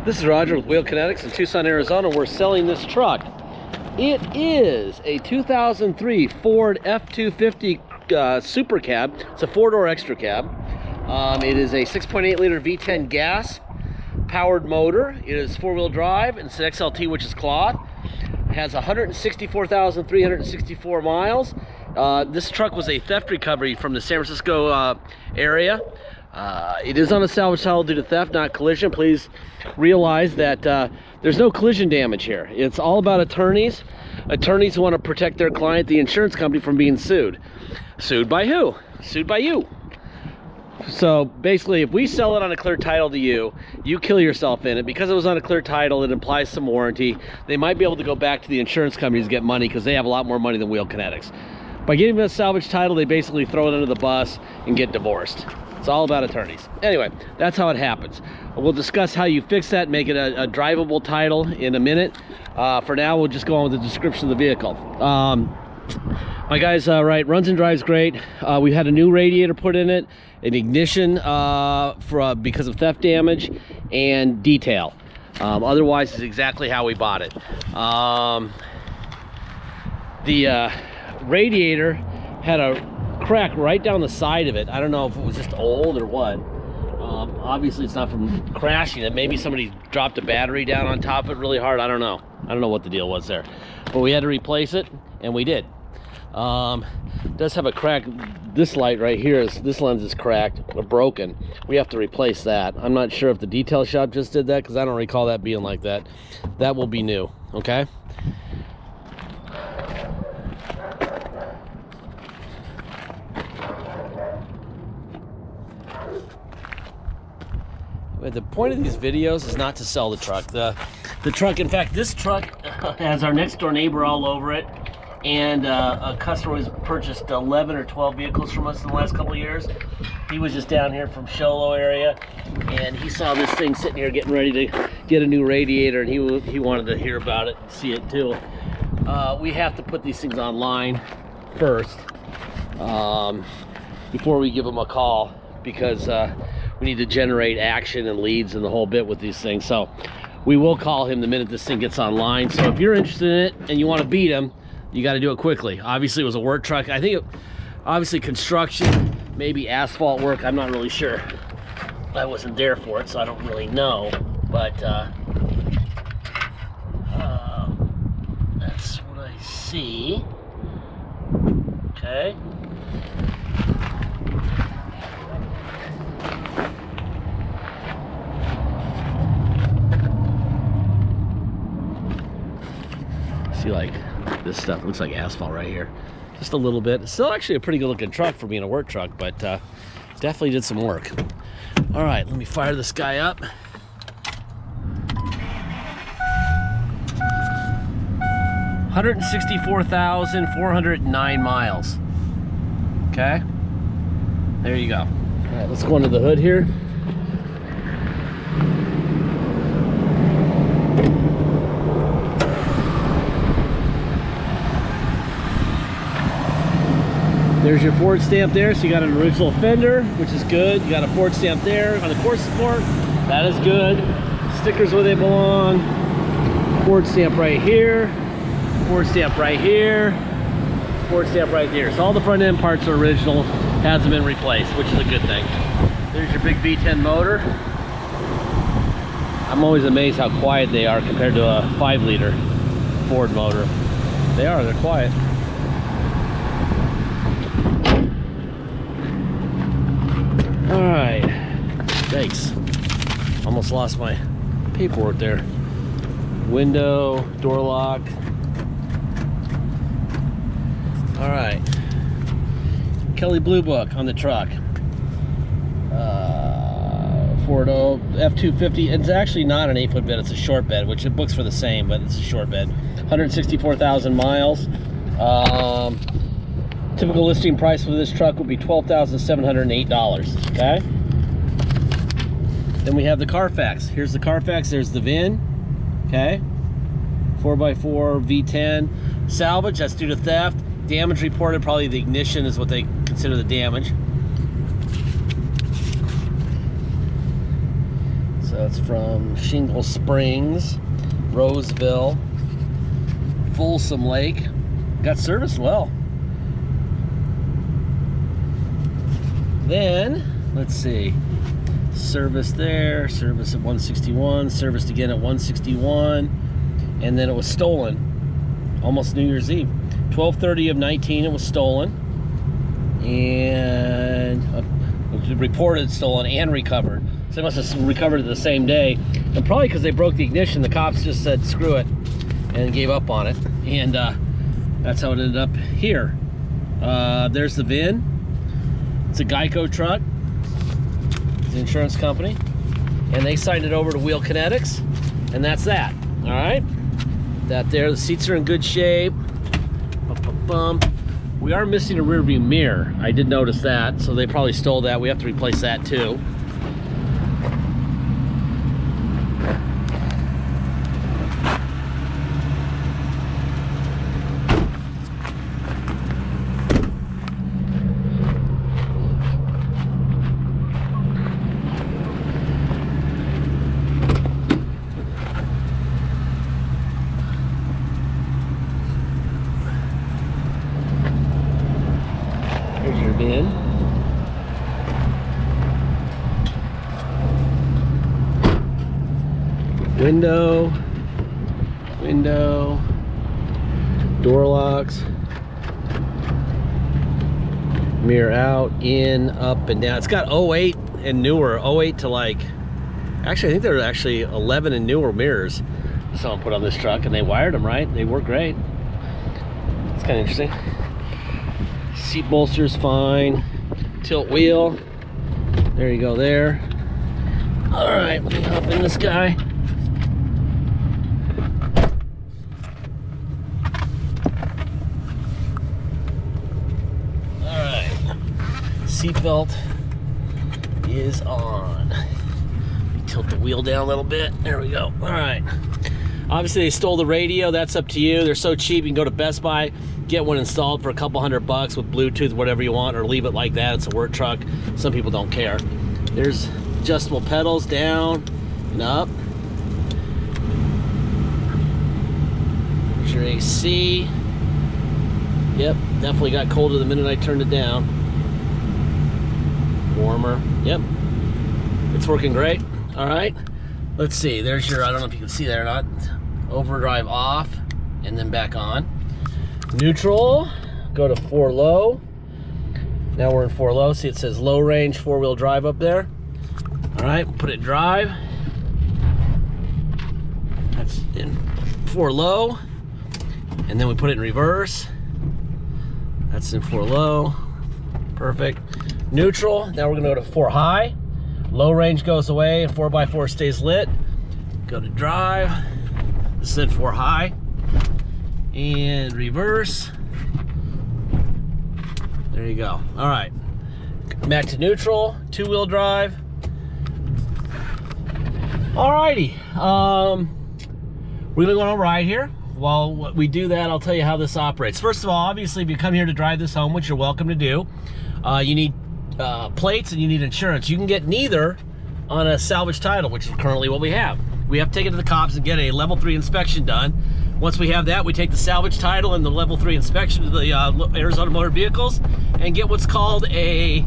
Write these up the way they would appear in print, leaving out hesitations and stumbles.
This is Roger with Wheel Kinetics in Tucson, Arizona. We're selling this truck. It is a 2003 Ford F250 Super Cab. It's a four-door extra cab. It is a 6.8 liter V10 gas powered motor. It is four-wheel drive, and it's an XLT, which is cloth. It has 164,364 miles. This truck was a theft recovery from the San Francisco area. It is on a salvage title due to theft, not collision. Please realize that there's no collision damage here. It's all about attorneys. Attorneys who want to protect their client, the insurance company, from being sued. Sued by who? Sued by you. So basically, if we sell it on a clear title to you, you kill yourself in it. Because it was on a clear title, it implies some warranty. They might be able to go back to the insurance companies to get money because they have a lot more money than Wheel Kinetics. By getting a salvage title, they basically throw it under the bus and get divorced. It's all about attorneys. Anyway, that's how it happens. We'll discuss how you fix that, make it a drivable title in a minute. For now, we'll just go on with the description of the vehicle. My guy's right, runs and drives great. We had a new radiator put in it, an ignition because of theft damage, and detail. Otherwise, it's exactly how we bought it. The radiator had a crack right down the side of it. I don't know if it was just old or what. Obviously it's not from crashing it. Maybe somebody dropped a battery down on top of it really hard. I don't know what the deal was there, but we had to replace it, and we did. It does have a crack. This light right here, this lens is cracked or broken. We have to replace that. I'm not sure if the detail shop just did that, because I don't recall that being like that. That will be new. Okay. The point of these videos is not to sell the truck. The truck, in fact, this truck has our next door neighbor all over it, and a customer who's purchased 11 or 12 vehicles from us in the last couple of years. He was just down here from Sholo area, and he saw this thing sitting here getting ready to get a new radiator, and he wanted to hear about it and see it too. We have to put these things online first before we give them a call, because we need to generate action and leads and the whole bit with these things. So we will call him the minute this thing gets online. So if you're interested in it and you want to beat him, you got to do it quickly. Obviously it was a work truck. I think obviously construction, maybe asphalt work. I'm not really sure. I wasn't there for it, so I don't really know. But that's what I see. Okay. Like this stuff looks like asphalt right here, just a little bit. It's still actually a pretty good looking truck for being a work truck, but definitely did some work. All right, let me fire this guy up. $164,409 miles. Okay, there you go. All right, let's go under the hood here. There's your Ford stamp there, so you got an original fender, which is good. You got a Ford stamp there on the core support. That is good. Stickers where they belong. Ford stamp right here. Ford stamp right here. Ford stamp right there. So all the front end parts are original. Hasn't been replaced, which is a good thing. There's your big V10 motor. I'm always amazed how quiet they are compared to a 5-liter Ford motor. They're quiet. All right, thanks. Almost lost my paperwork there. Window, door lock. All right, Kelly Blue Book on the truck. Ford F250. It's actually not an 8-foot bed, it's a short bed, which it books for the same, but it's a short bed. 164,000 miles. Typical listing price for this truck would be $12,708, okay? Then we have the Carfax. Here's the Carfax, there's the VIN, okay? 4x4 V10. Salvage, that's due to theft. Damage reported, probably the ignition is what they consider the damage. So So it's from Shingle Springs, Roseville, Folsom Lake. Got serviced well. Then, let's see. Service there, service at 161, serviced again at 161, and then it was stolen almost New Year's Eve. 12/30 of 19 it was stolen, and reported stolen and recovered. So they must have recovered it the same day, and probably because they broke the ignition, the cops just said screw it and gave up on it, and that's how it ended up here. There's the VIN. It's a Geico truck. The insurance company, and they signed it over to Wheel Kinetics, and that's that. All right, that there. The seats are in good shape. We are missing a rear view mirror. I did notice that, so they probably stole that. We have to replace that too. Here's your VIN. Window, door locks, mirror out, in, up, and down. It's got 08 and newer, 08 to like, actually I think there are actually 11 and newer mirrors someone put on this truck, and they wired them right. They work great. It's kind of interesting. Seat bolster's fine. Tilt wheel. There you go there. All right, let me hop in this guy. All right, seatbelt is on. Let me tilt the wheel down a little bit. There we go. All right. Obviously, they stole the radio. That's up to you. They're so cheap. You can go to Best Buy, get one installed for a couple $100 with Bluetooth, whatever you want, or leave it like that. It's a work truck. Some people don't care. There's adjustable pedals down and up. There's your AC. Yep, definitely got colder the minute I turned it down. Warmer. Yep, it's working great. All right, let's see. There's your, I don't know if you can see that or not, overdrive off and then back on. Neutral, go to 4 low. Now we're in 4 low. See, it says low range 4-wheel drive up there. All right, put it in drive. That's in 4 low. And then we put it in reverse. That's in 4 low. Perfect. Neutral. Now we're gonna go to 4 high. Low range goes away and 4x4 stays lit. Go to drive. This is in 4 high. And reverse. There you go. All right. Back to neutral. 2-wheel drive. Alrighty. We're gonna go on a ride here. While we do that, I'll tell you how this operates. First of all, obviously, if you come here to drive this home, which you're welcome to do, you need plates and you need insurance. You can get neither on a salvage title, which is currently what we have. We have to take it to the cops and get a level 3 inspection done. Once we have that, we take the salvage title and the level 3 inspection to the Arizona Motor Vehicles and get what's called a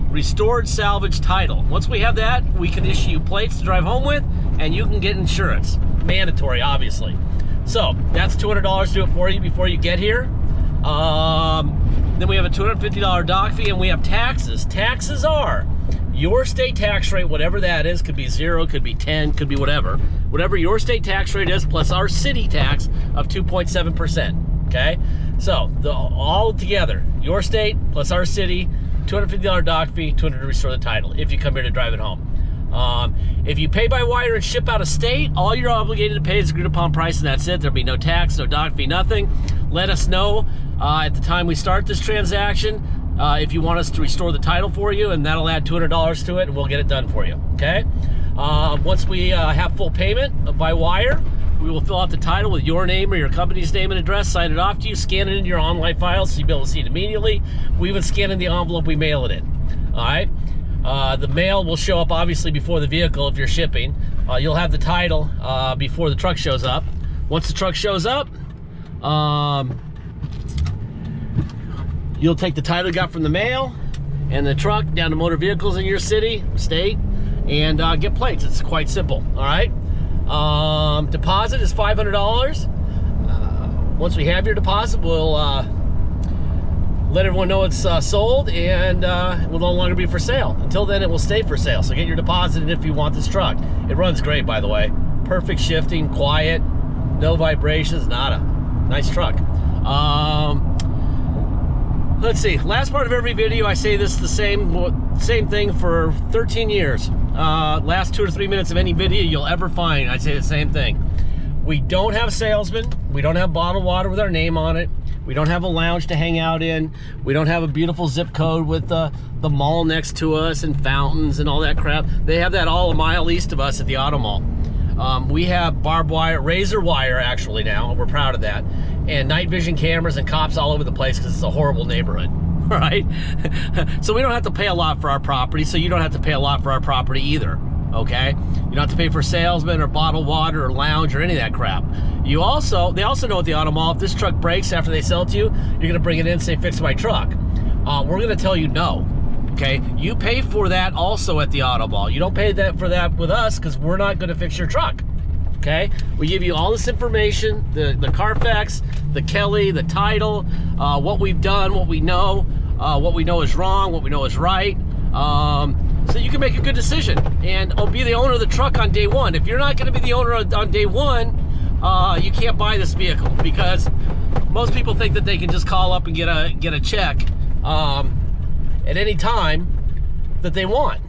restored salvage title. Once we have that, we can issue you plates to drive home with, and you can get insurance. Mandatory, obviously. So that's $200 to do it for you before you get here. Then we have a $250 dock fee, and we have taxes. Taxes are your state tax rate, whatever that is. Could be 0, could be 10, could be whatever. Whatever your state tax rate is, plus our city tax of 2.7%. Okay, so all together, your state plus our city, $250 dock fee, $200 to restore the title if you come here to drive it home. If you pay by wire and ship out of state, all you're obligated to pay is agreed upon price, and that's it. There'll be no tax, no dock fee, nothing. Let us know at the time we start this transaction if you want us to restore the title for you, and that'll add $200 to it, and we'll get it done for you, okay? Once we have full payment by wire, we will fill out the title with your name or your company's name and address, sign it off to you, scan it into your online file so you'll be able to see it immediately. We would scan in the envelope, we mail it in, all right? The mail will show up obviously before the vehicle if you're shipping. you'll have the title before the truck shows up. Once the truck shows up, you'll take the title you got from the mail and the truck down to motor vehicles in your city, state, and get plates. It's quite simple, all right? Deposit is $500. Once we have your deposit, we'll let everyone know it's sold, and it will no longer be for sale. Until then, it will stay for sale. So get your deposit in if you want this truck. It runs great, by the way. Perfect shifting, quiet, no vibrations, nada. Nice truck. Let's see. Last part of every video, I say this the same thing for 13 years. Last 2 or 3 minutes of any video you'll ever find, I say the same thing. We don't have salesmen. We don't have bottled water with our name on it. We don't have a lounge to hang out in. We don't have a beautiful zip code with the mall next to us and fountains and all that crap. They have that all a mile east of us at the auto mall. We have barbed wire, razor wire actually now, and we're proud of that. And night vision cameras and cops all over the place because it's a horrible neighborhood, all right? So we don't have to pay a lot for our property, so you don't have to pay a lot for our property either, okay? You don't have to pay for salesmen or bottled water or lounge or any of that crap. They also know at the auto mall, if this truck breaks after they sell it to you, you're gonna bring it in and say, fix my truck. We're gonna tell you no, okay? You pay for that also at the auto mall. You don't pay for that with us because we're not gonna fix your truck, okay? We give you all this information, the Carfax, the Kelly, the title, what we've done, what we know is wrong, what we know is right, so you can make a good decision and be the owner of the truck on day one. If you're not gonna be the owner on day one, you can't buy this vehicle because most people think that they can just call up and get a check at any time that they want,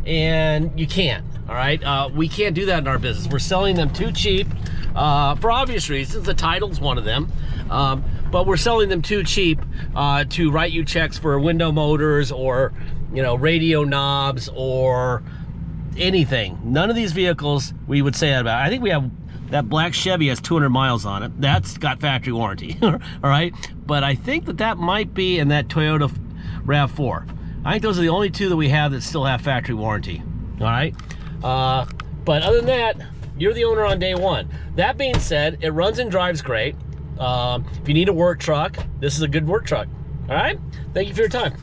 and you can't. All right, we can't do that in our business. We're selling them too cheap for obvious reasons. The title's one of them, but we're selling them too cheap to write you checks for window motors or radio knobs or anything. None of these vehicles we would say that about. I think we have that black Chevy has 200 miles on it. That's got factory warranty, all right? But I think that might be in that Toyota RAV4. I think those are the only two that we have that still have factory warranty, all right? But other than that, you're the owner on day one. That being said, it runs and drives great. If you need a work truck, this is a good work truck, all right? Thank you for your time.